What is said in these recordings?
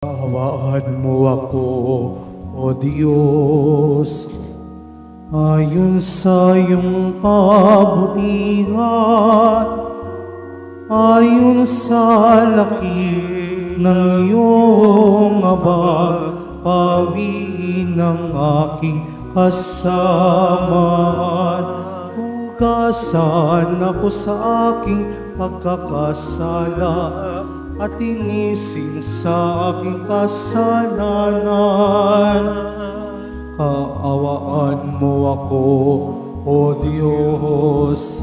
Hawaan mo ako, O Diyos, ayon sa iyong kabutihan, ayon sa laki ng iyong habag, pawiin ng aking kasamahan. Hugasan ako sa aking pagkakasala, at tinisin sa aking kasalanan. Kaawaan mo ako, O Diyos,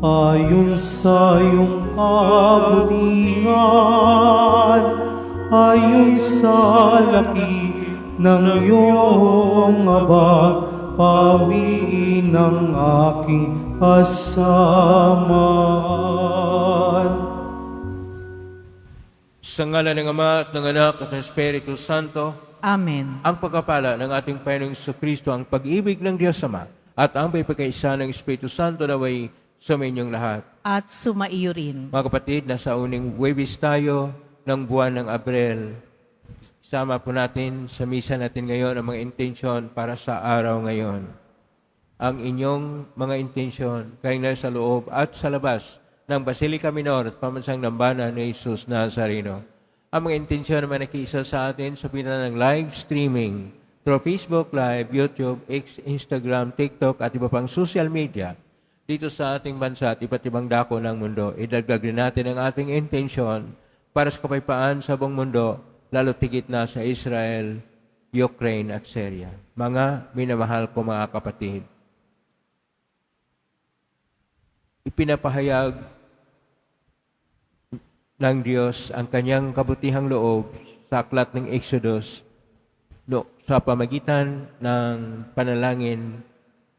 ayon sa iyong kabutihan, ayon sa laki ng iyong habag, pawiin ng aking kasamahan. Sa ngalan ng Ama at ng Anak at ng Espiritu Santo, Amen. ang pagkapala ng ating Panginoong Kristo, ang pag-ibig ng Diyos Ama, at ang pagkakaisa ng Espiritu Santo naway suminyong lahat. At sumaiyo rin. Mga kapatid, nasa uning Huwebes tayo ng buwan ng Abril. Isama po natin sa misa natin ngayon ang mga intensyon para sa araw ngayon. Ang inyong mga intensyon, kayong nasa loob at sa labas ng Basilica Minor at Pamansang Dambana ni Jesus Nazareno. Ang mga intensyon naman nakiisa sa atin sa pinanang ng live streaming through Facebook Live, YouTube, X, Instagram, TikTok at iba pang social media dito sa ating bansa at iba't ibang dako ng mundo. Idagdag rin natin ang ating intensyon para sa kapayapaan sa buong mundo, lalo tigit na sa Israel, Ukraine at Syria. Mga minamahal ko mga kapatid, ipinapahayag ng Diyos ang kanyang kabutihang loob sa aklat ng Exodus sa pamagitan ng panalangin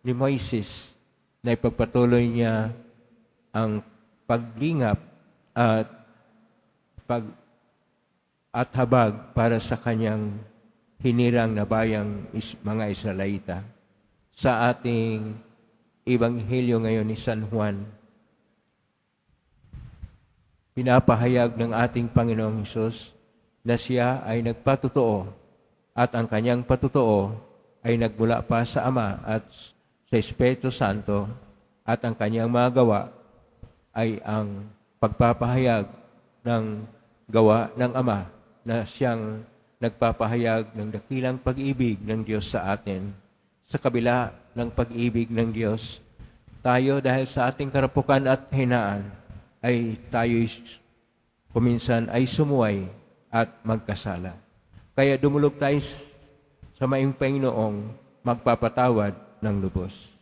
ni Moises na ipagpatuloy niya ang paglingap at habag para sa kanyang hinirang na bayang mga Israelita. Sa ating Ebanghelyo ngayon ni San Juan, pinapahayag ng ating Panginoong Hesus na siya ay nagpatotoo at ang kanyang patotoo ay nagmula pa sa Ama at sa Espiritu Santo at ang kanyang mga gawa ay ang pagpapahayag ng gawa ng Ama na siyang nagpapahayag ng dakilang pag-ibig ng Diyos sa atin. Sa kabila ng pag-ibig ng Diyos, tayo dahil sa ating karapukan at hinaan, ay tayo kuminsan ay sumuway at magkasala. Kaya dumulog tayo sa maing Panginoong magpapatawad ng lubos.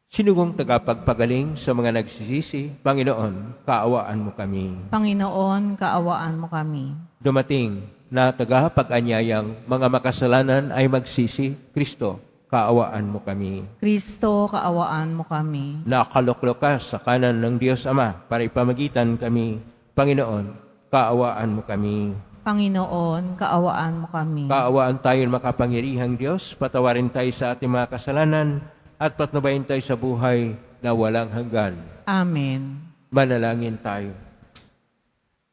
Sinugong tagapagpagaling sa mga nagsisisi, Panginoon, kaawaan mo kami. Panginoon, kaawaan mo kami. Dumating na tagapag-anyayang mga makasalanan ay magsisi, Kristo, kaawaan mo kami. Kristo, kaawaan mo kami. Nakaluklok ka sa kanan ng Diyos Ama para ipamagitan kami. Panginoon, kaawaan mo kami. Panginoon, kaawaan mo kami. Kaawaan tayo ng makapangyarihang Diyos, patawarin tayo sa ating mga kasalanan at patnubayin tayo sa buhay na walang hanggan. Amen. Manalangin tayo.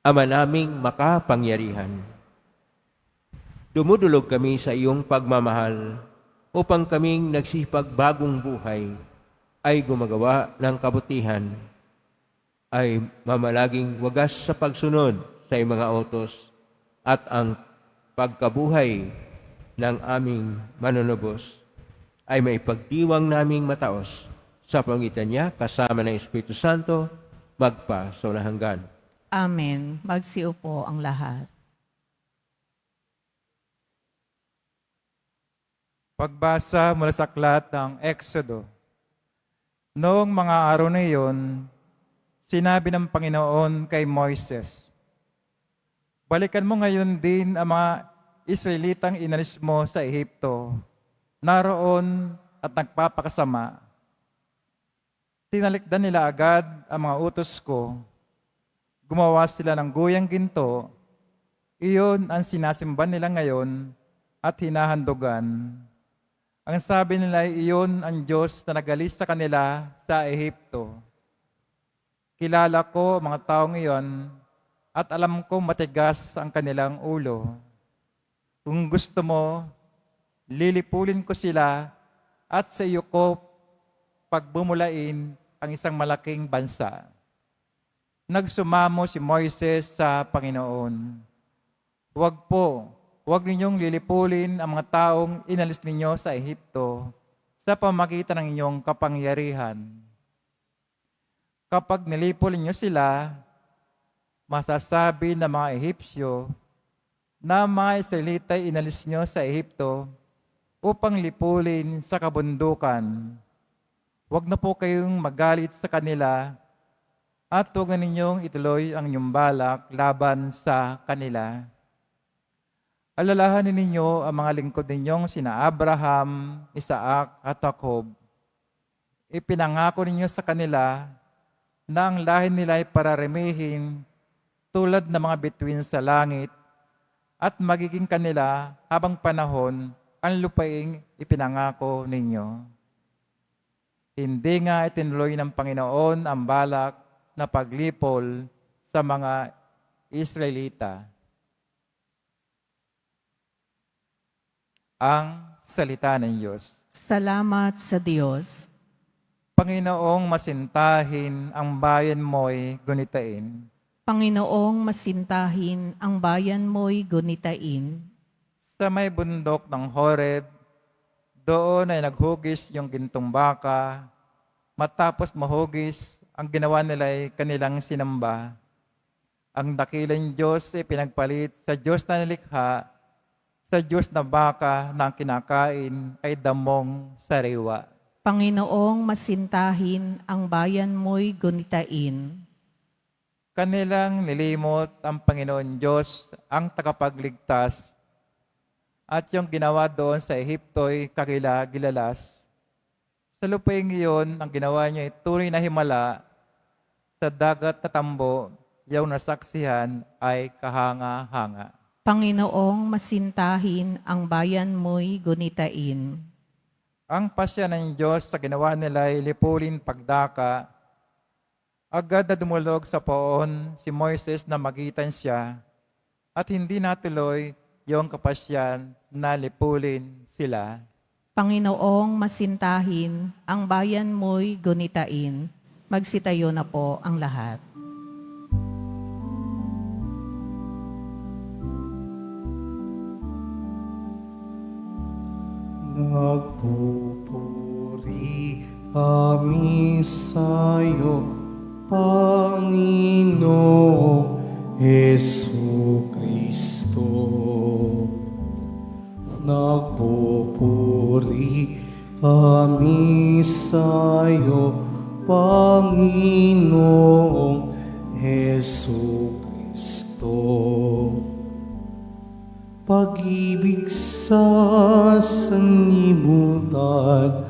Ama naming makapangyarihan, dumudulog kami sa iyong pagmamahal upang kaming nagsipagbagong buhay ay gumagawa ng kabutihan, ay mamalaging wagas sa pagsunod sa iyong mga utos at ang pagkabuhay ng aming manunubos ay may pagdiwang naming mataos sa pangitan niya kasama ng Espiritu Santo magpa sa walang hanggan. Amen. Magsiupo ang lahat. Pagbasa mula sa aklat ng Exodo. Noong mga araw na iyon, sinabi ng Panginoon kay Moises, balikan mo ngayon din ang mga Israelitang inalis mo sa Ehipto, naroon at nagpapakasama. Tinalikdan nila agad ang mga utos ko, gumawa sila ng guyang ginto, iyon ang sinasimba nila ngayon at hinahandugan. Ang sabi nila ay iyon ang Diyos na nagalis sa kanila sa Ehipto. Kilala ko ang mga taong iyon at alam ko matigas ang kanilang ulo. Kung gusto mo, lilipulin ko sila at sa iyo ko pagbumulain ang isang malaking bansa. Nagsumamo si Moises sa Panginoon. Huwag ninyong lilipulin ang mga taong inalis ninyo sa Ehipto sa pamagitan ng inyong kapangyarihan. Kapag nilipulin niyo sila, masasabi ng mga Ehipsyo na mga Israelita inalis niyo sa Ehipto upang lipulin sa kabundukan. Huwag na po kayong magalit sa kanila at huwag na ninyong ituloy ang inyong balak laban sa kanila. Alalahanin ninyo ang mga lingkod ninyong sina Abraham, Isaac at Jacob. Ipinangako ninyo sa kanila na ang lahi nila ay pararemihin tulad ng mga bituin sa langit at magiging kanila habang panahon ang lupaing ipinangako ninyo. Hindi nga itinuloy ng Panginoon ang balak na paglipol sa mga Israelita. Ang salita ng Diyos. Salamat sa Diyos. Panginoong masintahin ang bayan mo'y gunitain. Panginoong masintahin ang bayan mo'y gunitain. Sa may bundok ng Horeb, doon ay naghugis yung gintong baka. Matapos mahugis, ang ginawa nila ay kanilang sinamba. Ang dakilang Diyos ay pinagpalit sa Diyos na nilikha, sa Diyos na baka na ang kinakain ay damong sariwa. Panginoong masintahin ang bayan mo'y gunitain. Kanilang nilimot ang Panginoon Diyos, ang tagapagligtas, at yung ginawa doon sa Ehipto'y kakila-gilalas. Sa lupaing iyon, ang ginawa niya ay tunay na himala. Sa dagat na tambo, yung nasaksihan ay kahanga-hanga. Panginoong masintahin ang bayan mo'y gunitain. Ang pasya ng Diyos sa ginawa nila ay lipulin pagdaka. Agad na dumulog sa poon si Moises na magitan siya at hindi natuloy yung kapasyan na lipulin sila. Panginoong masintahin ang bayan mo'y gunitain. Magsitayo na po ang lahat. Nagpupuri kami sa'yo, Panginoong Jesucristo. Nagpupuri kami sa'yo, Panginoong Jesucristo. Pag-ibig sa sanlibutan,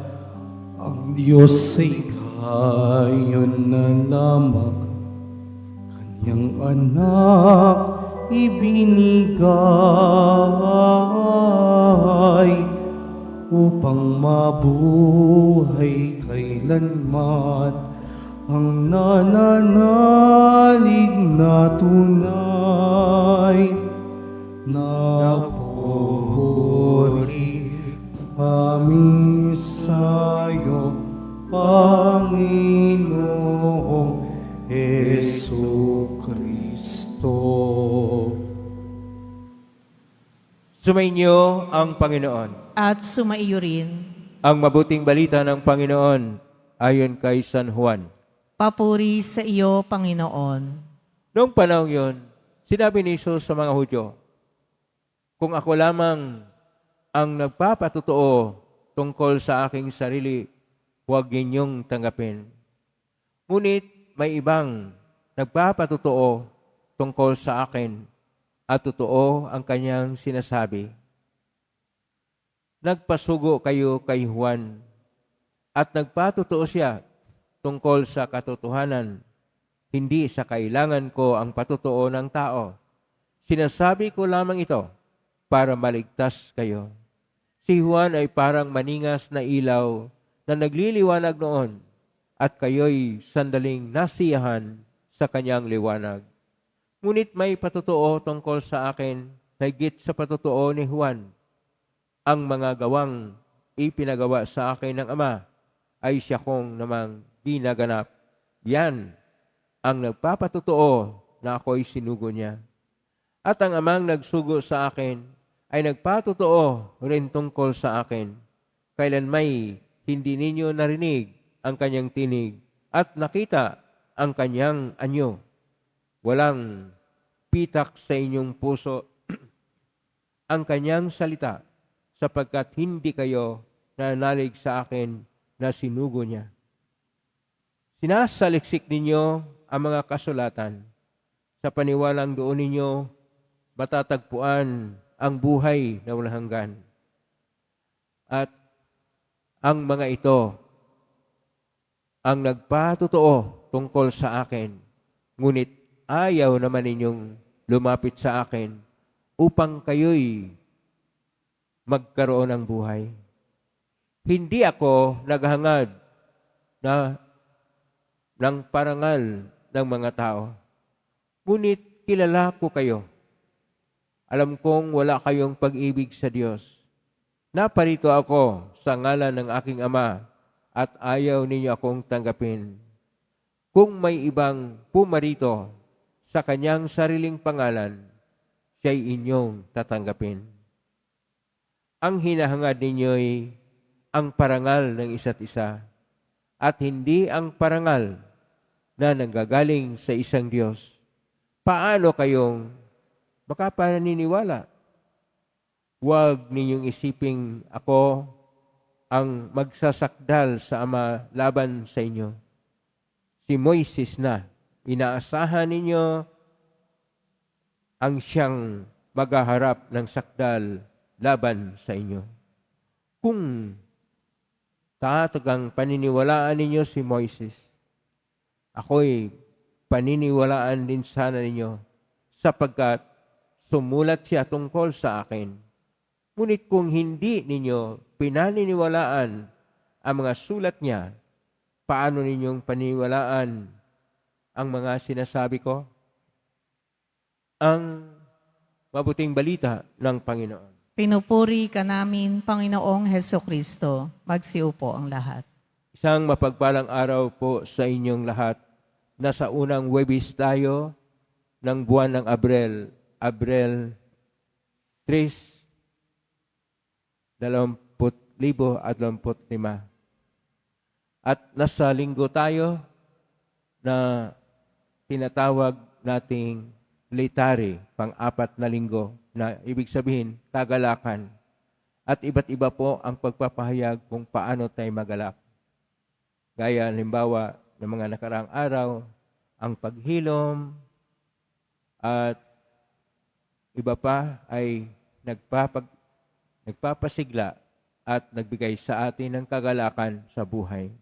ang Diyos ay gayon na lamang Kanyang anak ibinigay upang mabuhay kailanman ang nananalig na tunay. Nagpupuri kami sa'yo, Panginoong Jesucristo. Sumainyo ang Panginoon. At sumaiyo rin. Ang mabuting balita ng Panginoon ayon kay San Juan. Papuri sa iyo, Panginoon. Noong panahon yon, sinabi ni Jesus sa mga Hudyo, kung ako lamang ang nagpapatotoo tungkol sa aking sarili, huwag ninyong tanggapin. Ngunit may ibang nagpapatotoo tungkol sa akin at totoo ang kanyang sinasabi. Nagpasugo kayo kay Juan at nagpatotoo siya tungkol sa katotohanan. Hindi sa kailangan ko ang patotoo ng tao. Sinasabi ko lamang ito para maligtas kayo. Si Juan ay parang maningas na ilaw na nagliliwanag noon at kayo'y sandaling nasiyahan sa kanyang liwanag. Ngunit may patotoo tungkol sa akin na higit sa patotoo ni Juan. Ang mga gawang ipinagawa sa akin ng Ama ay siya kong namang ginaganap. Yan ang nagpapatotoo na ako'y sinugo niya. At ang Amang nagsugo sa akin ay nagpatotoo rin tungkol sa akin. Kailanmay hindi ninyo narinig ang kanyang tinig at nakita ang kanyang anyo. Walang pitak sa inyong puso ang kanyang salita, sapagkat hindi kayo nanalig sa akin na sinugo niya. Sinasaliksik ninyo ang mga kasulatan. Sa paniwalang doon ninyo matatagpuan ang buhay na walang hanggan. At ang mga ito ang nagpatotoo tungkol sa akin, ngunit ayaw naman ninyong lumapit sa akin upang kayo'y magkaroon ng buhay. Hindi ako naghangad ng parangal ng mga tao, ngunit kilala ko kayo. Alam kong wala kayong pag-ibig sa Diyos. Naparito ako sa ngalan ng aking Ama at ayaw ninyo akong tanggapin. Kung may ibang pumarito sa kanyang sariling pangalan, siya'y inyong tatanggapin. Ang hinahangad ninyo'y ang parangal ng isa't isa at hindi ang parangal na nanggagaling sa isang Diyos. Paano kayong makapaniniwala? Huwag ninyong isiping ako ang magsasakdal sa Ama laban sa inyo. Si Moises na, inaasahan ninyo ang siyang maghaharap ng sakdal laban sa inyo. Kung tatagang paniniwalaan ninyo si Moises, ako'y paniniwalaan din sana ninyo sapagkat sumulat siya tungkol sa akin. Ngunit kung hindi ninyo pinaniniwalaan ang mga sulat niya, paano ninyong paniniwalaan ang mga sinasabi ko? Ang mabuting balita ng Panginoon. Pinupuri ka namin, Panginoong Hesukristo. Magsiupo ang lahat. Isang mapagpalang araw po sa inyong lahat. Nasa unang Huwebes tayo ng buwan ng Abril 3, 2025. At nasa linggo tayo na tinatawag nating Laetare, pang-apat na linggo, na ibig sabihin, kagalakan. At iba't iba po ang pagpapahayag kung paano tayo magalak. Gaya, halimbawa, ng mga nakaraang araw, ang paghilom, at iba pa ay nagpapasigla at nagbigay sa atin ng kagalakan sa buhay.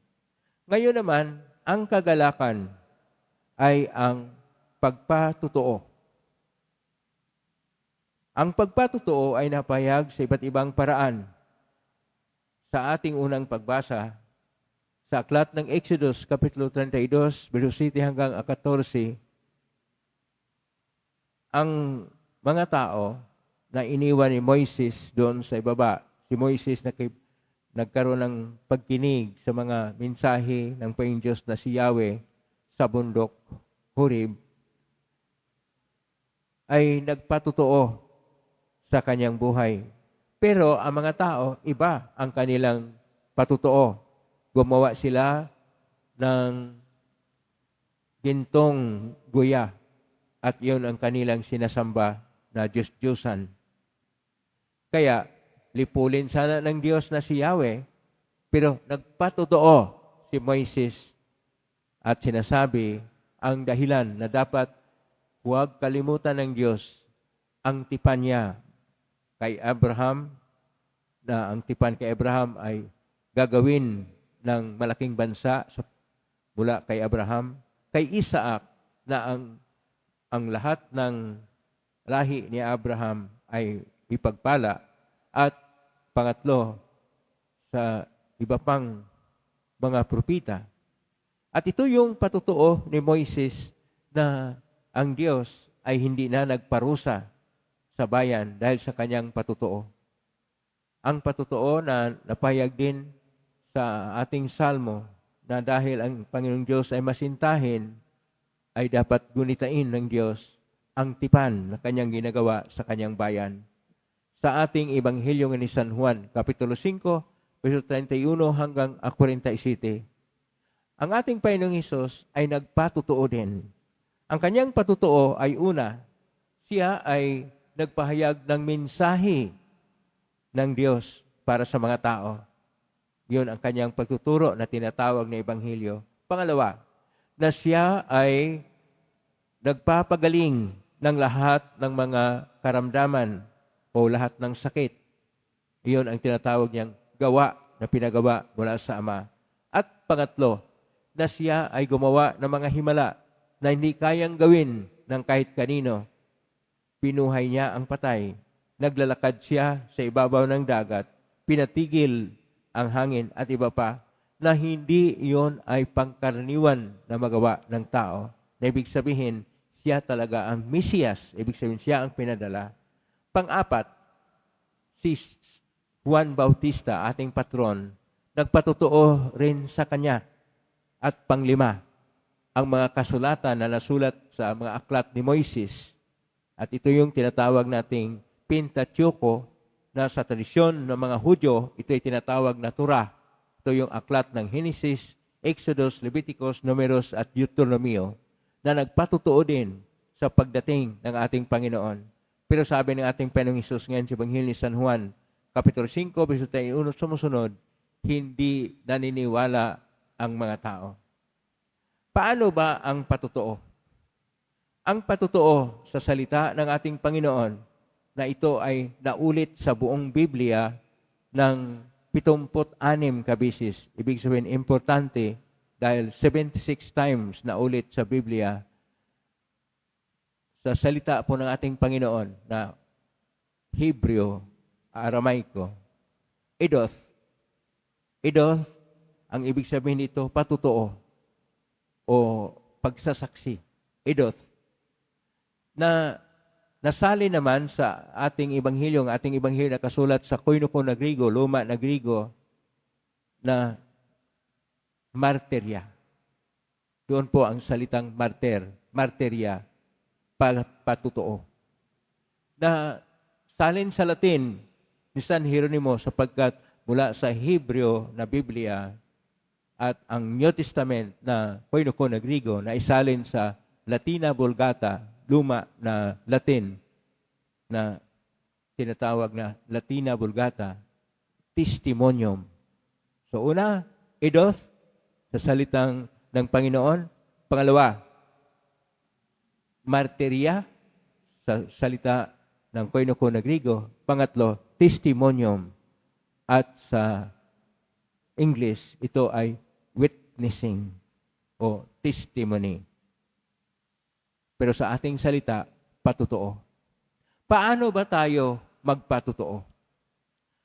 Ngayon naman, ang kagalakan ay ang pagpatotoo. Ang pagpatotoo ay napahayag sa iba't ibang paraan. Sa ating unang pagbasa, sa aklat ng Exodus, Kapitulo 32, verso 7 hanggang 14, ang mga tao na iniwan ni Moises doon sa ibaba, si Moises na nagkaroon ng pagkinig sa mga mensahe ng Panginoong Diyos na si Yahweh sa bundok Horeb, ay nagpatotoo sa kanyang buhay. Pero ang mga tao, iba ang kanilang patotoo. Gumawa sila ng gintong guya at yun ang kanilang sinasamba na Diyos-Diyosan. Kaya, lipulin sana ng Diyos na si Yahweh, pero nagpatotoo si Moises at sinasabi ang dahilan na dapat huwag kalimutan ng Diyos ang tipan niya kay Abraham, na ang tipan kay Abraham ay gagawin ng malaking bansa mula kay Abraham, kay Isaac na ang lahat ng lahi ni Abraham ay ipagpala, at pangatlo sa iba pang mga propita. At ito yung patotoo ni Moises na ang Diyos ay hindi na nagparusa sa bayan dahil sa kanyang patutuo. Ang patutuo na napahayag din sa ating salmo na dahil ang Panginoong Diyos ay masintahin, ay dapat gunitain ng Diyos ang tipan na kanyang ginagawa sa kanyang bayan. Sa ating Ebanghelyo ni San Juan, Kapitulo 5, verso 31 hanggang 47, ang ating Panginoong Hesus ay nagpatutuo din. Ang kanyang patutuo ay una, siya ay nagpahayag ng mensahe ng Diyos para sa mga tao. Yun ang kanyang pagtuturo na tinatawag na Ebanghelyo. Pangalawa, na siya ay nagpapagaling ng lahat ng mga karamdaman o lahat ng sakit. Iyon ang tinatawag niyang gawa na pinagawa mula sa Ama. At pangatlo, na siya ay gumawa ng mga himala na hindi kayang gawin ng kahit kanino. Pinuhay niya ang patay. Naglalakad siya sa ibabaw ng dagat. Pinatigil ang hangin at iba pa na hindi iyon ay pangkaraniwan na magawa ng tao. Na ibig sabihin, siya talaga ang Mesiyas. Ibig sabihin, siya ang pinadala. Pang-apat, si Juan Bautista, ating patron, nagpatutuo rin sa kanya. At panglima, ang mga kasulatan na nasulat sa mga aklat ni Moises. At ito yung tinatawag nating Pentateuco, na sa tradisyon ng mga Hudyo, ito ay tinatawag na Torah. Ito yung aklat ng Genesis, Exodus, Leviticus, Numeros at Deuteronomio na nagpatutuo din sa pagdating ng ating Panginoon. Pero sabi ng ating Panginoong Hesus ngayon sa Ebanghelyo ni San Juan, Kapitulo 5, verso 31, sumusunod, hindi naniniwala ang mga tao. Paano ba ang patutuo? Ang patutuo sa salita ng ating Panginoon na ito ay naulit sa buong Biblia ng 76 kabisis. Ibig sabihin, importante dahil 76 times naulit sa Biblia sa salita po ng ating Panginoon na Hebreo, Aramaiko, Edoth. Edoth, ang ibig sabihin nito, patutuo o pagsasaksi. Edoth. Na nasali naman sa ating Ebanghelyo, ang ating Ebanghelyo na kasulat sa Koinoko na Grigo, Luma na Grigo, na marterya. Doon po ang salitang marterya, patutuo. Na salin sa Latin ni San Jeronimo sapagkat mula sa Hebreo na Biblia at ang New Testament na Koinoko na Grigo na isalin sa Latina Vulgata, luma na Latin na tinatawag na Latina Vulgata, testimonium. So una, Edoth, sa salitang ng Panginoon. Pangalawa, marterya, sa salita ng Koinoko na Grigo. Pangatlo, testimonium. At sa English, ito ay witnessing o testimony. Pero sa ating salita, patutuo. Paano ba tayo magpatutuo?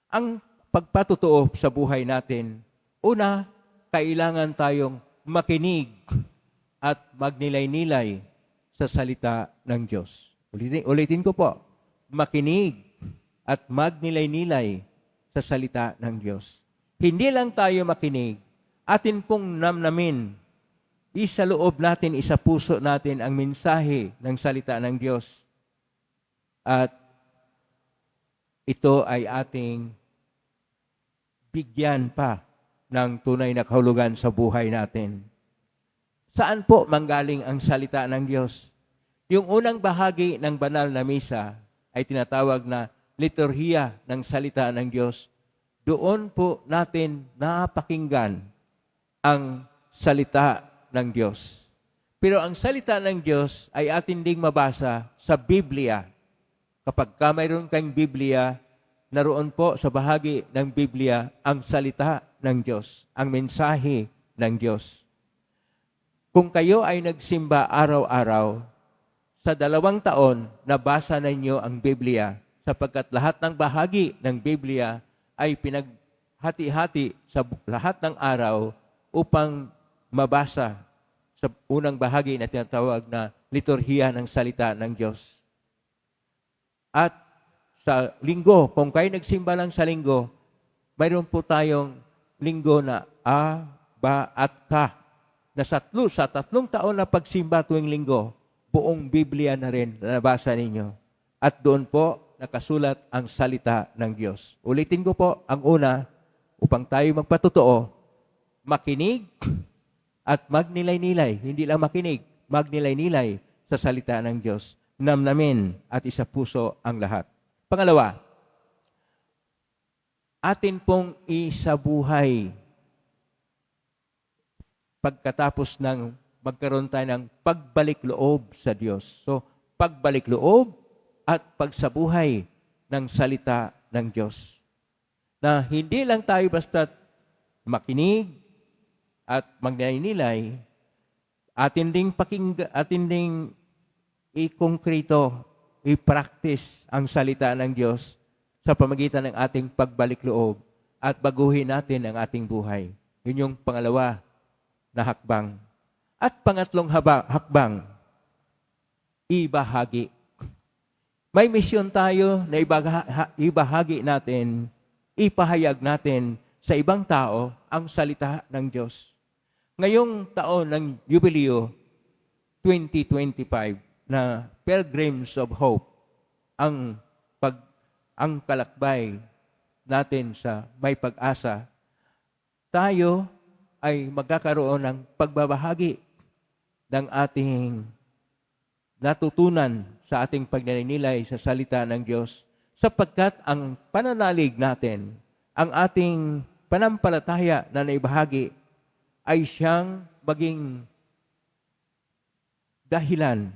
Ang pagpatutuo sa buhay natin, una, kailangan tayong makinig at magnilay-nilay sa salita ng Diyos. Ulitin ko po, makinig at magnilay-nilay sa salita ng Diyos. Hindi lang tayo makinig, atin pong namnamin, isa loob natin, isa puso natin ang mensahe ng salita ng Diyos. At ito ay ating bigyan pa ng tunay na kahulugan sa buhay natin. Saan po manggaling ang salita ng Diyos? Yung unang bahagi ng banal na misa ay tinatawag na liturhiya ng salita ng Diyos. Doon po natin napakinggan ang salita ng Diyos. Pero ang salita ng Diyos ay atin ding mabasa sa Biblia. Kapag mayroon kang Biblia, naroon po sa bahagi ng Biblia ang salita ng Diyos, ang mensahe ng Diyos. Kung kayo ay nagsimba araw-araw, sa 2 taon, nabasa ninyo ang Biblia sapagkat lahat ng bahagi ng Biblia ay pinaghati-hati sa lahat ng araw upang mabasa sa unang bahagi na tinatawag na liturhiya ng salita ng Diyos. At sa linggo, kung kayo nagsimba lang sa linggo, mayroon po tayong linggo na A, Ba, at Ka. Na sa 3 taon na pagsimba tuwing linggo, buong Biblia na rin na nabasa ninyo. At doon po nakasulat ang salita ng Diyos. Ulitin ko po, ang una, upang tayo magpatotoo, makinig at magnilay-nilay. Hindi lang makinig, magnilay-nilay sa salita ng Diyos. Namnamin at isapuso ang lahat. Pangalawa, atin pong isabuhay pagkatapos ng magkaroon tayo ng pagbalik loob sa Diyos. So, pagbalik loob at pagsabuhay ng salita ng Diyos. Na hindi lang tayo basta makinig at magnilay-nilay, atin ding i-konkrito, i-practice ang salita ng Diyos sa pamagitan ng ating pagbalik loob at baguhin natin ang ating buhay. Yun yung pangalawa na hakbang. At pangatlong hakbang, ibahagi. May misyon tayo na ibahagi natin, ipahayag natin sa ibang tao ang salita ng Diyos. Ngayong taon ng Jubileo 2025 na Pilgrims of Hope, ang kalakbay natin sa may pag-asa, tayo ay magkakaroon ng pagbabahagi ng ating natutunan sa ating pagninilay sa salita ng Diyos, sapagkat ang pananalig natin, ang ating panampalataya na naibahagi ay siyang maging dahilan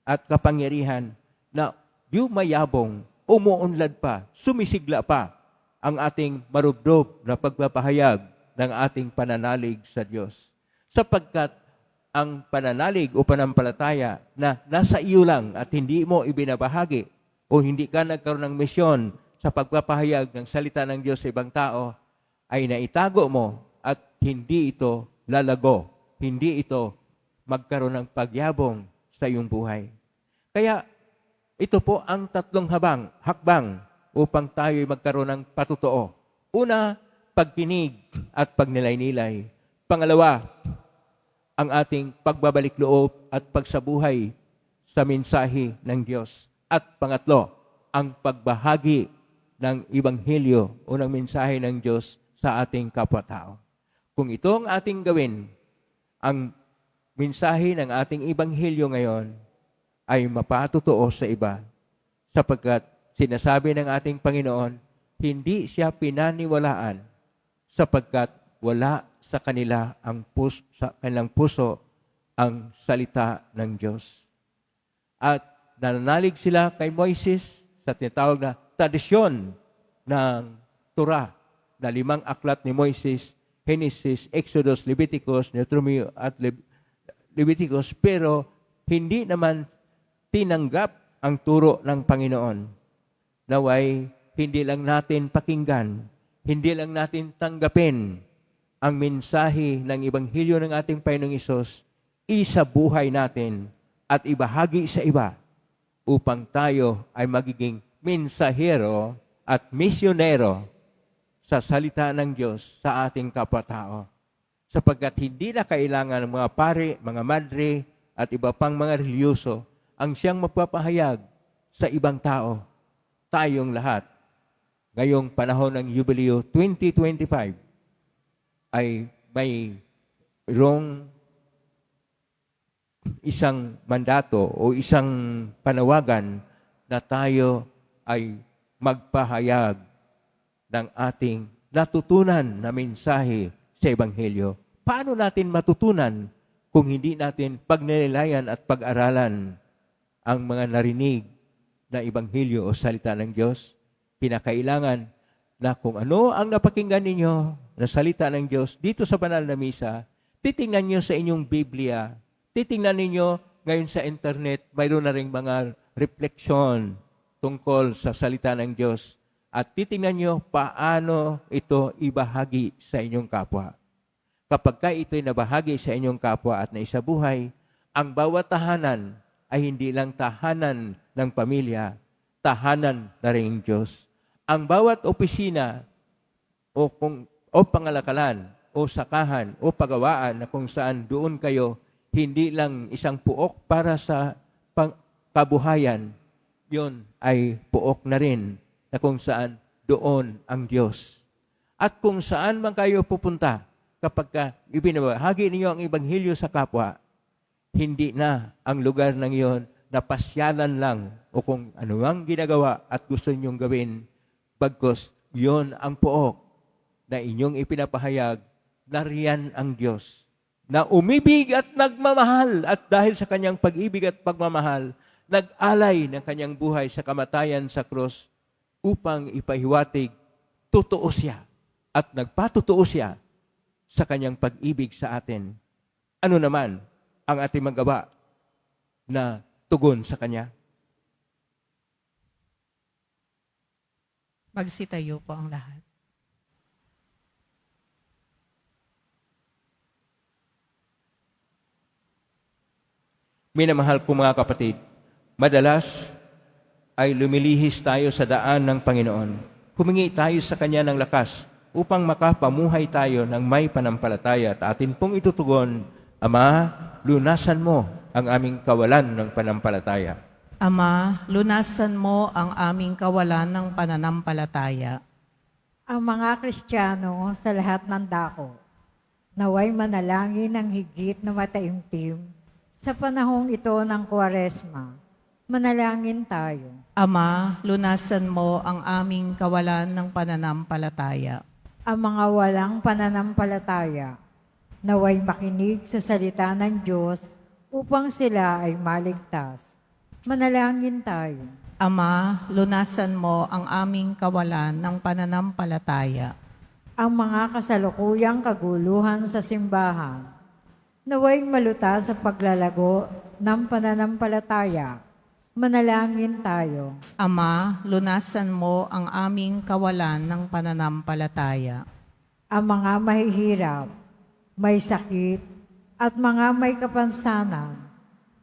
at kapangyarihan na yumayabong, umuunlad pa, sumisigla pa ang ating marubdob na pagpapahayag ng ating pananalig sa Diyos. Sapagkat ang pananalig o panampalataya na nasa iyo lang at hindi mo ibinabahagi o hindi ka nagkaroon ng misyon sa pagpapahayag ng salita ng Diyos sa ibang tao, ay naitago mo at hindi ito lalago, hindi ito magkaroon ng pagyabong sa iyong buhay. Kaya ito po ang tatlong hakbang upang tayo magkaroon ng patotoo. Una, pagkinig at pagnilay-nilay. Pangalawa, ang ating pagbabalik loob at pagsabuhay sa mensahe ng Diyos. At pangatlo, ang pagbahagi ng Ebanghelyo o ng mensahe ng Diyos sa ating kapwa-tao. Kung ito ang ating gawin, ang mensahe ng ating Ebanghelyo ngayon ay mapatotoo sa iba, sapagkat sinasabi ng ating Panginoon, hindi siya pinaniwalaan sapagkat wala sa kanila sa kanilang puso ang salita ng Diyos. At nananalig sila kay Moises sa tinatawag na tradisyon ng Torah na 5 aklat ni Moises, Genesis, Exodus, Leviticus, Deuteronomy at Leviticus, pero hindi naman tinanggap ang turo ng Panginoon. Naway, hindi lang natin pakinggan, hindi lang natin tanggapin ang mensahe ng Ebanghelyo ng ating Panginoong Hesus, isabuhay natin at ibahagi sa iba upang tayo ay magiging mensahero at misyonero sa salita ng Diyos sa ating kapwa-tao. Sapagkat hindi na kailangan ng mga pare, mga madre at iba pang mga reliyoso ang siyang magpapahayag sa ibang tao. Tayong lahat, ngayong panahon ng Jubileo 2025, ay mayroong isang mandato o isang panawagan na tayo ay magpahayag ng ating natutunan na mensahe sa Ebanghelyo. Paano natin matutunan kung hindi natin pagninilayan at pag-aralan ang mga narinig na Ebanghelyo o salita ng Diyos? Pinakailangan na kung ano ang napakinggan ninyo na salita ng Diyos dito sa banal na misa, titingnan nyo sa inyong Biblia, titingnan ninyo ngayon sa internet, mayroon na rin mga refleksyon tungkol sa salita ng Diyos. At titingnan nyo paano ito ibahagi sa inyong kapwa. Kapag ito'y nabahagi sa inyong kapwa at naisabuhay, ang bawat tahanan ay hindi lang tahanan ng pamilya, tahanan na rin ng Diyos. Ang bawat opisina o pangalakalan o sakahan o pagawaan na kung saan doon kayo, hindi lang isang puok para sa kabuhayan, yon ay puok na rin na kung saan doon ang Diyos. At kung saan man kayo pupunta, kapag ibinabahagi ninyo ang Ebanghelyo sa kapwa, hindi na ang lugar ng iyon na pasyalan lang o kung ano ang ginagawa at gusto ninyong gawin, bagkos yon ang puok na inyong ipinapahayag na riyan ang Diyos, na umibig at nagmamahal at dahil sa kanyang pag-ibig at pagmamahal, nag-alay ng kanyang buhay sa kamatayan sa krus upang ipahiwatig, totoo siya at nagpatotoo siya sa kanyang pag-ibig sa atin. Ano naman ang ating magawa na tugon sa kanya? Magsitayo po ang lahat. Minamahal ko mga kapatid, madalas ay lumilihis tayo sa daan ng Panginoon. Humingi tayo sa Kanya ng lakas upang makapamuhay tayo ng may panampalataya at atin pong itutugon, Ama, lunasan mo ang aming kawalan ng panampalataya. Ama, lunasan mo ang aming kawalan ng pananampalataya. Ang mga Kristiyano sa lahat ng dako, naway manalangin ng higit na mataimtim sa panahong ito ng Kwaresma. Manalangin tayo. Ama, lunasan mo ang aming kawalan ng pananampalataya. Ang mga walang pananampalataya, naway makinig sa salita ng Diyos upang sila ay maligtas. Manalangin tayo. Ama, lunasan mo ang aming kawalan ng pananampalataya. Ang mga kasalukuyang kaguluhan sa simbahan, naway maluta sa paglalago ng pananampalataya. Manalangin tayo. Ama, lunasan mo ang aming kawalan ng pananampalataya. Ang mga mahihirap, may sakit, at mga may kapansanan,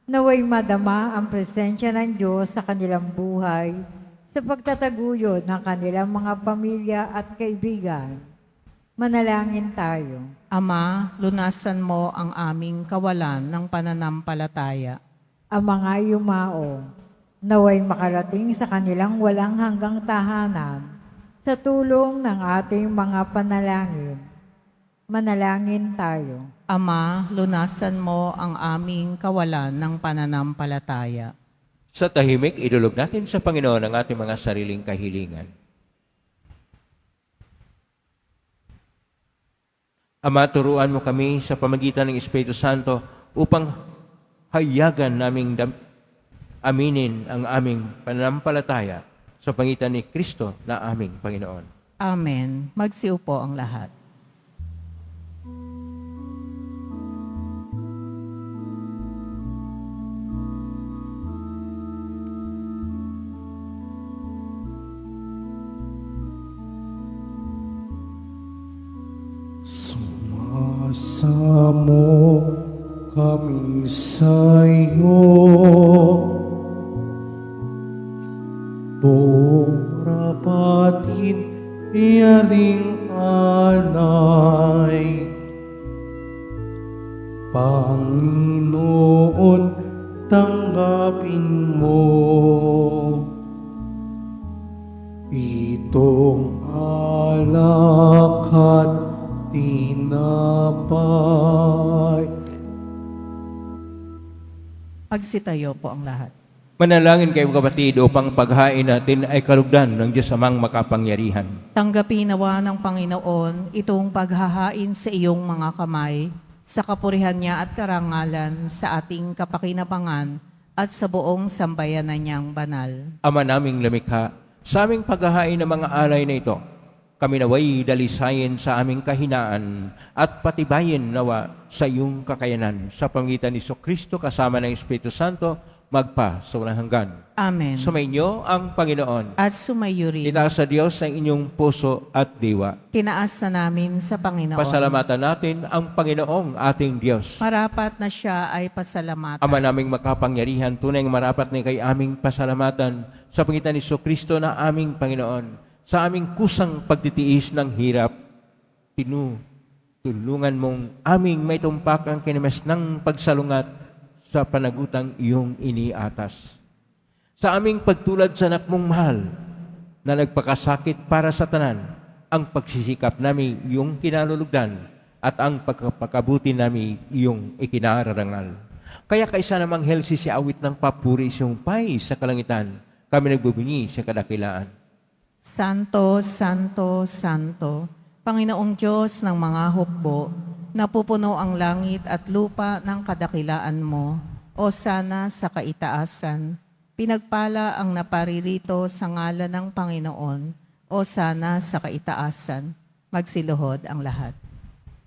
naway madama ang presensya ng Diyos sa kanilang buhay sa pagtataguyod ng kanilang mga pamilya at kaibigan. Manalangin tayo. Ama, lunasan mo ang aming kawalan ng pananampalataya. Ang mga yumao, naway makarating sa kanilang walang hanggang tahanan sa tulong ng ating mga panalangin. Manalangin tayo. Ama, lunasan mo ang aming kawalan ng pananampalataya. Sa tahimik, idulog natin sa Panginoon ang ating mga sariling kahilingan. Ama, turuan mo kami sa pamagitan ng Espiritu Santo upang hayagan naming aminin ang aming pananampalataya sa pangitan ni Kristo na aming Panginoon. Amen. Magsiupo ang lahat. Sumasamo kami sa iyo, buong rapatin yaring alay. Panginoon, tanggapin mo itong alak at tinapay. Magsitayo po ang lahat. Manalangin kayo kapatid upang paghain natin ay kalugdan ng Diyos amang makapangyarihan. Tanggapin nawa ng Panginoon itong paghahain sa iyong mga kamay, sa kapurihan niya at karangalan, sa ating kapakinabangan at sa buong sambayanan niyang banal. Ama naming lumikha, sa aming paghahain ng mga alay na ito, kami naway dalisayin sa aming kahinaan at patibayin nawa sa iyong kakayanan sa pamagitan ni Kristo kasama ng Espiritu Santo magpa sa walang hanggan. Amen. Sumainyo ang Panginoon. At sumayo rin. Itaas sa Diyos ang inyong puso at diwa. Tinaas na namin sa Panginoon. Pasalamatan natin ang Panginoong ating Diyos. Marapat na siya ay pasalamatan. Ama naming makapangyarihan, tunay ng marapat na kay aming pasalamatan sa pangitan ni Kristo na aming Panginoon. Sa aming kusang pagtitiis ng hirap, tulungan mong aming may tumpak ang kinamas ng pagsalungat sa panagutang iyong iniatas. Sa aming pagtulad sa anak mong mahal na nagpakasakit para sa tanan, ang pagsisikap namin iyong kinalulugdan at ang pagkapakabuti namin iyong ikinararangal. Kaya kaisa namang helsi si awit ng papuri sumpay sa kalangitan, kami nagbubunyi sa kadakilaan. Santo, Santo, Santo, Panginoong Diyos ng mga hukbo, napupuno ang langit at lupa ng kadakilaan mo, o sana sa kaitaasan. Pinagpala ang naparirito sa ngalan ng Panginoon, o sana sa kaitaasan. Magsiluhod ang lahat.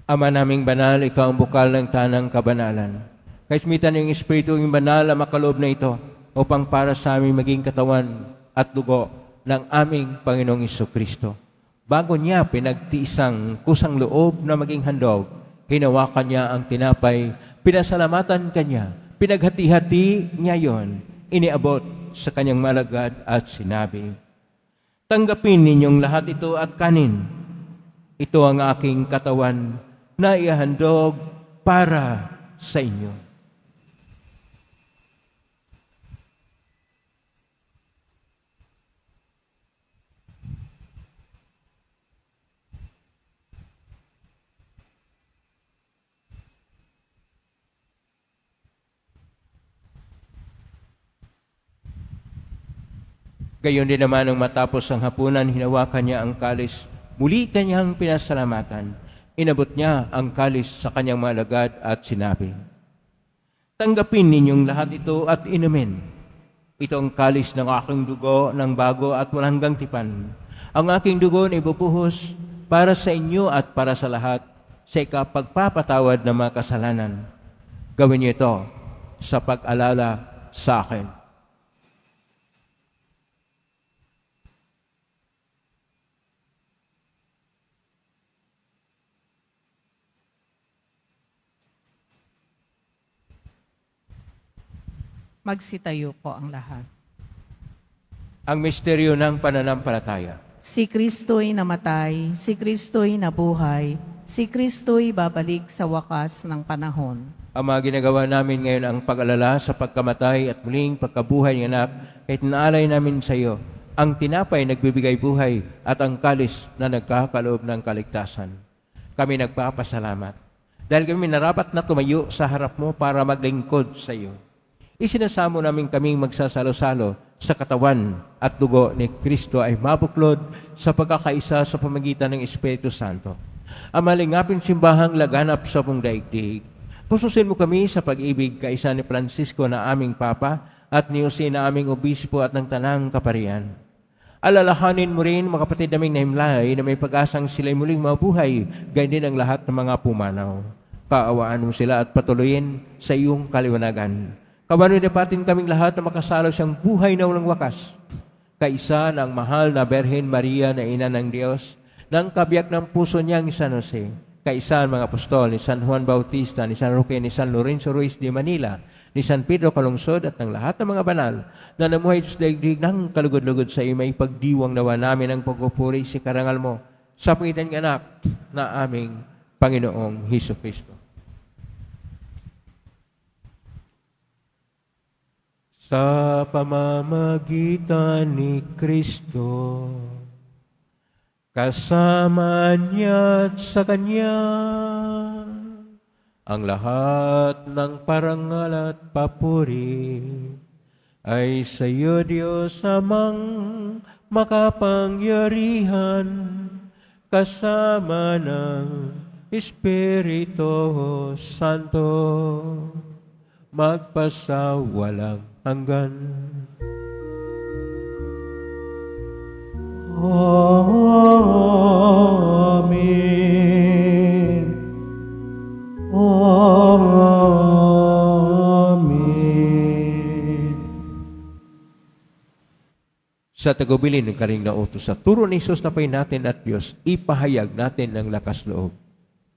Ama naming banal, ikaw ang bukal ng tanang kabanalan. Kaismitan ng Espiritu yung banal ang makaloob na ito upang para sa aming maging katawan at dugo ng aming Panginoong Kristo. Bago niya pinagtiisang kusang loob na maging handog, hinawakan niya ang tinapay, pinasalamatan kanya, pinaghati-hati niya yon, iniabot sa kanyang malagad at sinabi, "Tanggapin ninyong lahat ito at kanin. Ito ang aking katawan na ihandog para sa inyo." Gayon din naman nung matapos ang hapunan, hinawakan niya ang kalis. Muli kanyang pinasalamatan. Inabot niya ang kalis sa kanyang mga alagad at sinabi, "Tanggapin ninyong lahat ito at inumin. Ito ang kalis ng aking dugo ng bago at walang hanggang tipan. Ang aking dugo na ibubuhos para sa inyo at para sa lahat sa ikapagpapatawad ng mga kasalanan. Gawin niyo ito sa pag-alala sa akin." Magsitayo po ang lahat. Ang misteryo ng pananampalataya. Si Kristo'y namatay, si Kristo'y nabuhay, si Kristo'y babalik sa wakas ng panahon. Ama, ginagawa namin ngayon ang pag-alala sa pagkamatay at muling pagkabuhay ng anak, kahit naalay namin sa iyo ang tinapay nagbibigay buhay at ang kalis na nagkakaloob ng kaligtasan. Kami nagpapasalamat dahil kami narapat na tumayo sa harap mo para maglingkod sa iyo. Isinasamo namin kaming magsasalo-salo sa katawan at dugo ni Kristo ay mabuklod sa pagkakaisa sa pamagitan ng Espiritu Santo. Ang malingapin simbahang laganap sa buong daigdig, pususin mo kami sa pag-ibig kaisa ni Francisco na aming Papa at ni Jose na aming Obispo at ng Tanang Kaparian. Alalahanin mo rin mga kapatid naming nahimlay na may pag-asang sila'y muling mabuhay, gayon din ang lahat ng mga pumanaw. Kaawaan mo sila at patuloyin sa iyong kaliwanagan. Kawanudapatin kaming lahat na makasalo siyang buhay na walang wakas. Kaisa ng mahal na Berhen Maria na ina ng Diyos, ng kabiyak ng puso niyang San Jose, kaisa ang mga apostol ni San Juan Bautista, ni San Roque, ni San Lorenzo Ruiz de Manila, ni San Pedro Calungsod at ng lahat ng mga banal na namuhay sa daigdig ng kalugod-lugod sa iyo, may pagdiwang nawa namin ang pagpupuri si karangal mo sa pangitan ng anak na aming Panginoong Jesucristo. Sa pamamagitan ni Kristo, kasama niya at sa Kanya, ang lahat ng parangal at papuri ay sa iyo, Diyos amang makapangyarihan, kasama ng Espiritu Santo, magpasawalang hanggan. Amen. Amen. Sa tagubilin ng karing nautos sa turo ni Jesus na pay natin at Diyos, ipahayag natin ng lakas loob.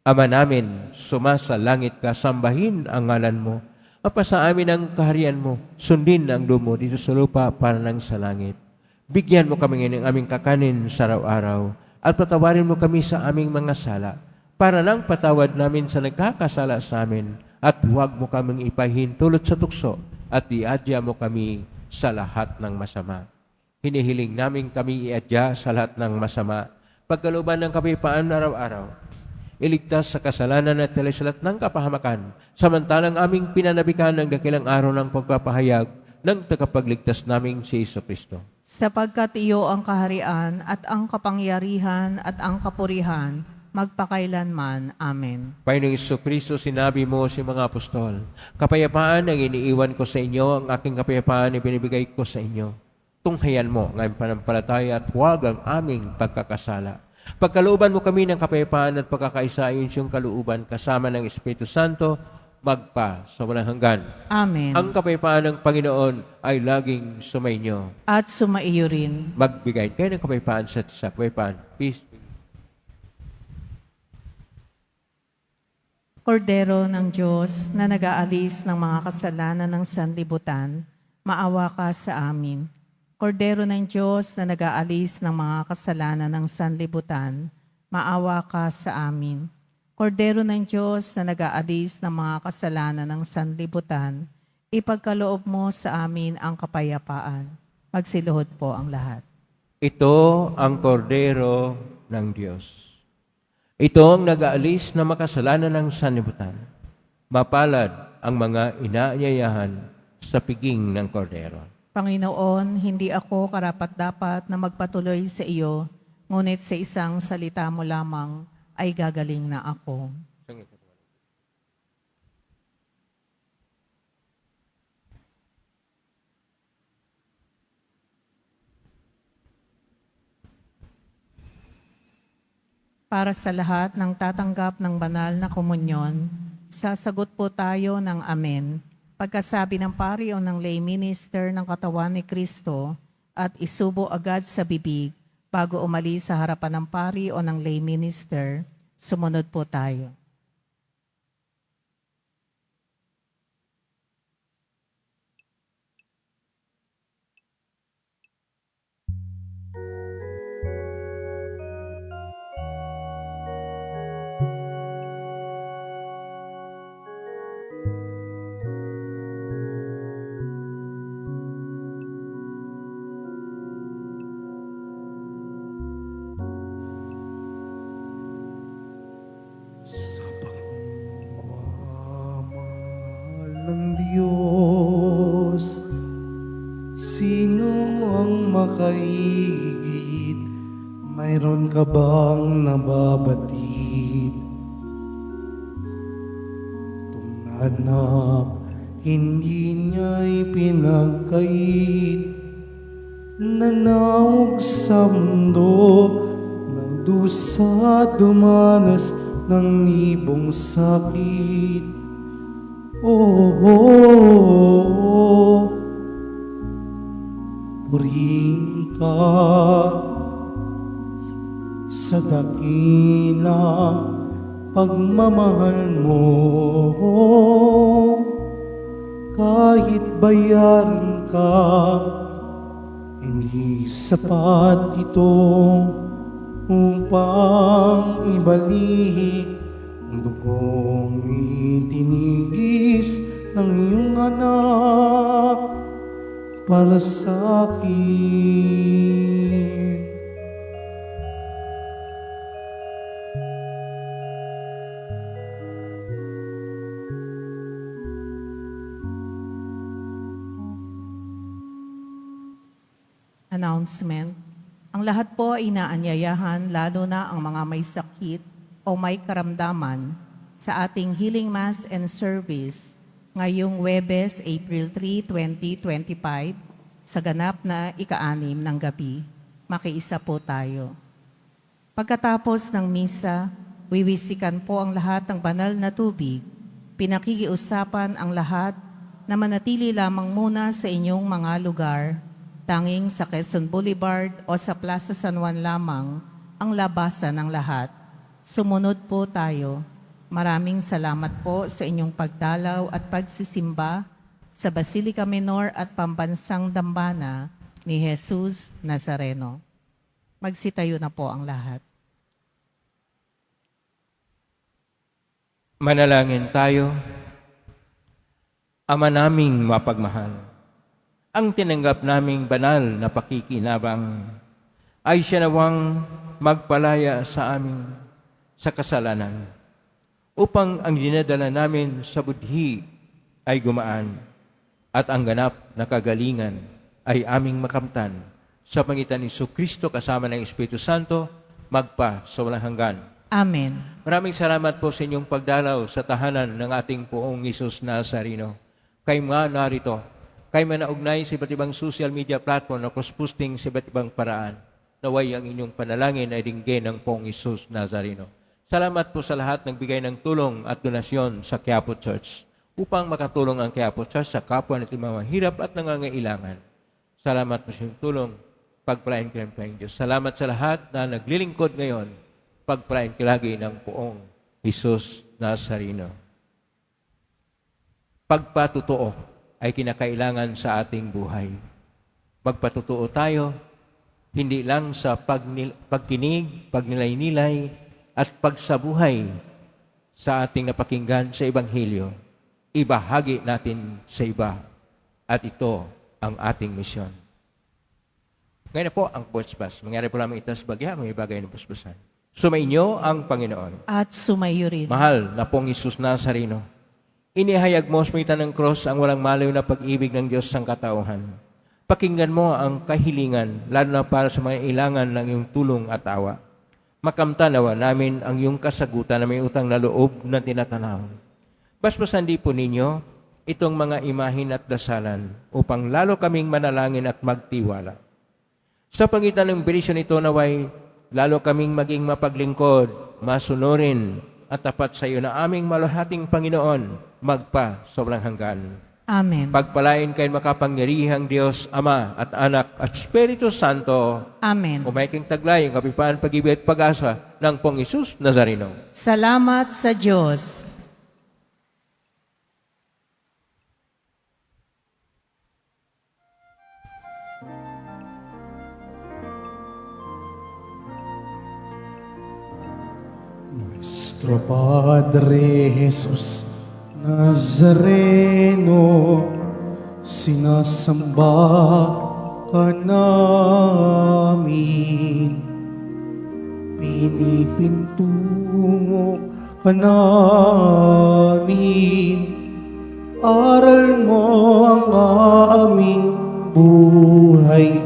Ama namin, sumasa langit ka, sambahin ang ngalan mo. Mapasa amin ang kaharian mo, sundin ang loob mo dito sa lupa para nang sa langit. Bigyan mo kami ng aming kakanin sa araw-araw at patawarin mo kami sa aming mga sala para nang patawad namin sa nagkakasala sa amin at huwag mo kaming ipahintulot sa tukso at iadya mo kami sa lahat ng masama. Hinihiling namin kami iadya sa lahat ng masama, pagkalooban ng kapayapaan araw-araw. Iligtas sa kasalanan at telesalat ng kapahamakan, samantalang aming pinanabikan ng dakilang araw ng pagpapahayag ng tagapagligtas naming si Jesucristo. Sapagkat iyo ang kaharian at ang kapangyarihan at ang kapurihan, magpakailanman. Amen. Panginoong Jesucristo, sinabi mo sa mga apostol, kapayapaan ang iniiwan ko sa inyo, ang aking kapayapaan ay binibigay ko sa inyo. Tunghayan mo ng panampalataya at huwag ang aming pagkakasala. Pagkalooban mo kami ng kapayapaan at pagkakaisa ayon siyang kalooban kasama ng Espiritu Santo, magpa sa walang hanggan. Amen. Ang kapayapaan ng Panginoon ay laging sumainyo. At sumaiyo rin. Magbigay kayo ng kapayapaan sa kapayapaan. Peace. Kordero ng Diyos na nag-aalis ng mga kasalanan ng sanlibutan, maawa ka sa amin. Kordero ng Diyos na nag-aalis ng mga kasalanan ng sanlibutan, maawa ka sa amin. Kordero ng Diyos na nag-aalis ng mga kasalanan ng sanlibutan, ipagkaloob mo sa amin ang kapayapaan. Magsiluhod po ang lahat. Ito ang kordero ng Diyos. Ito ang nag-aalis ng makasalanan ng sanlibutan. Mapalad ang mga inaanyayahan sa piging ng kordero. Panginoon, hindi ako karapat-dapat na magpatuloy sa iyo, ngunit sa isang salita mo lamang ay gagaling na ako. Para sa lahat ng tatanggap ng banal na komunyon, sasagot po tayo ng Amen. Pagkasabi ng pari o ng lay minister ng katawan ni Kristo at isubo agad sa bibig bago umalis sa harapan ng pari o ng lay minister, sumunod po tayo. Sa pagmamahal ng Diyos, sino ang makaigit? Mayroon ka bang nababatid? Itong anak, hindi niya'y pinagkait. Nanawag sa mundo ng dusa, dumanas ng ibong sakit. Purihin ka sa dakilang pagmamahal mo. Kahit bayaran ka, hindi sapat ito upang ibalik ang dugong itinigis ng iyong anak para sa akin. Announcement. Ang lahat po ay inaanyayahan, lalo na ang mga may sakit o may karamdaman, sa ating Healing Mass and Service ngayong Huwebes, April 3, 2025, sa ganap na ika-6 ng gabi. Makiisa po tayo. Pagkatapos ng misa, wiwisikan po ang lahat ng banal na tubig. Pinakikiusapan ang lahat na manatili lamang muna sa inyong mga lugar Tanging sa Quezon Boulevard o sa Plaza San Juan lamang ang labasan ng lahat. Sumunod po tayo. Maraming salamat po sa inyong pagdalaw at pagsisimba sa Basilica Minor at Pambansang Dambana ni Jesus Nazareno. Magsitayo na po ang lahat. Manalangin tayo. Ama naming mapagmahal, ang tinanggap naming banal na pakikinabang ay siya nawang magpalaya sa amin sa kasalanan upang ang dinadala namin sa budhi ay gumaan at ang ganap na kagalingan ay aming makamtan sa pangitan ni Kristo kasama ng Espiritu Santo magpa sa walang hanggan. Amen. Maraming salamat po sa inyong pagdalaw sa tahanan ng ating Poong Jesus Nazareno. Kayo nga narito, kayo manaugnay sa iba't ibang social media platform na cross-posting sa iba't ibang paraan. Naway ang inyong panalangin ay dinggin ng Poong Jesus Nazareno. Salamat po sa lahat ng bigay ng tulong at donasyon sa Quiapo Church upang makatulong ang Quiapo Church sa kapwa natin mga mahirap at nangangailangan. Salamat po sa inyong tulong. Pagpalain ko ng Diyos. Salamat sa lahat na naglilingkod ngayon. Pagpalain ko lagi ng Poong Jesus Nazareno. Pagpatotoo ay kinakailangan sa ating buhay. Magpatotoo tayo, hindi lang sa pagkinig, pagnilay-nilay, at pagsabuhay sa ating napakinggan sa Ebanghelyo. Ibahagi natin sa iba. At ito ang ating misyon. Ngayon na po ang pusbas. Mangyari po namin itas bagya, may bagay ng pusbasan. Sumainyo ang Panginoon. At sumayo rin. Mahal na pong Jesus Nazareno, inihayag mo sa mitan ng cross ang walang maliw na pag-ibig ng Diyos sang katauhan. Pakinggan mo ang kahilingan, lalo na para sa mga ilangan ng iyong tulong at awa. Makamtanawa namin ang iyong kasagutan na may utang na loob na tinatanaw. Basbasan di po ninyo itong mga imahin at dasalan upang lalo kaming manalangin at magtiwala. Sa pagitan ng benisyon ito naway, lalo kaming maging mapaglingkod, masunurin, at tapat sa iyo na aming maluhating Panginoon, magpa sa walang hanggan. Amen. Pagpalain kayo makapangyarihang Diyos, Ama at Anak at Espiritu Santo. Amen. Umayking taglay ang kapipaan, pag-ibig at pag-asa ng Poong Jesus Nazareno. Salamat sa Diyos. Nuestro Padre Jesus Nazareno, sinasamba ka namin, pinipintungo ka namin, aral mo ang aming buhay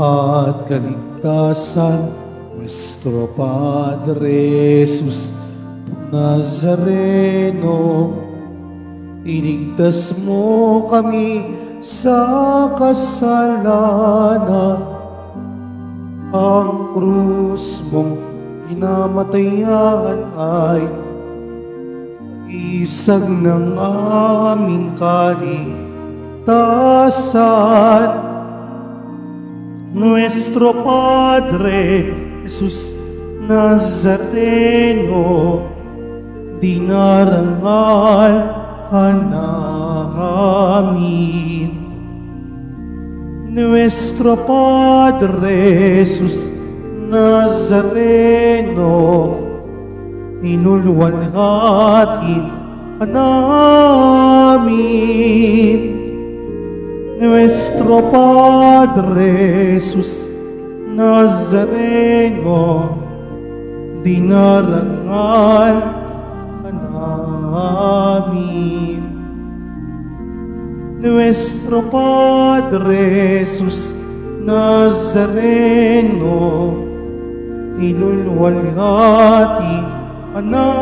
at kaligtasan. Nuestro Padre Jesus Nazareno, iligtas mo kami sa kasalanan. Ang krus mong inamatayan ay isag ng aming kaligtasan. Nuestro Padre Jesus Nazareno, dinarangal ka namin. Nuestro Padre Jesus Nazareno, inulwalhati ka namin. Nuestro Padre Jesus Nazareno, dinarangal ka namin. Nuestro Padre Jesus Nazareno, inulwalhati ka namin.